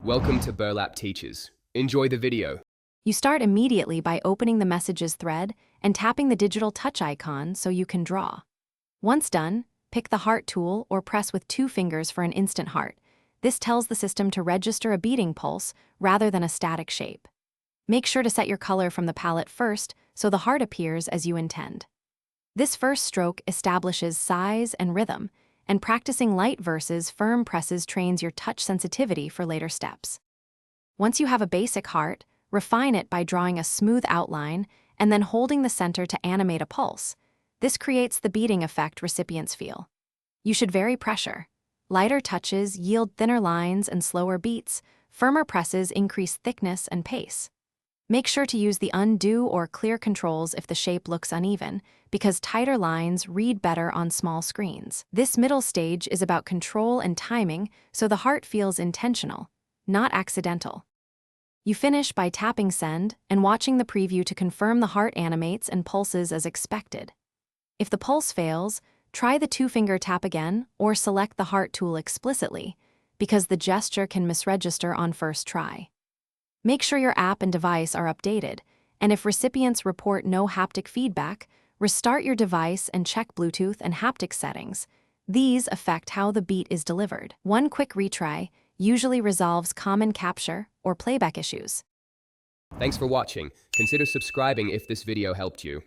Welcome to Burlap Teachers. Enjoy the video. You start immediately by opening the Messages thread and tapping the digital touch icon so you can draw. Once done, pick the heart tool or press with 2 fingers for an instant heart. This tells the system to register a beating pulse rather than a static shape. Make sure to set your color from the palette first so the heart appears as you intend. This first stroke establishes size and rhythm, and practicing light versus firm presses trains your touch sensitivity for later steps. Once you have a basic heart, refine it by drawing a smooth outline and then holding the center to animate a pulse. This creates the beating effect recipients feel. You should vary pressure. Lighter touches yield thinner lines and slower beats. Firmer presses increase thickness and pace. Make sure to use the undo or clear controls if the shape looks uneven, because tighter lines read better on small screens. This middle stage is about control and timing, so the heart feels intentional, not accidental. You finish by tapping send and watching the preview to confirm the heart animates and pulses as expected. If the pulse fails, try the 2-finger tap again or select the heart tool explicitly, because the gesture can misregister on first try. Make sure your app and device are updated, and if recipients report no haptic feedback, restart your device and check Bluetooth and haptic settings. These affect how the beat is delivered. One quick retry usually resolves common capture or playback issues. Thanks for watching. Consider subscribing if this video helped you.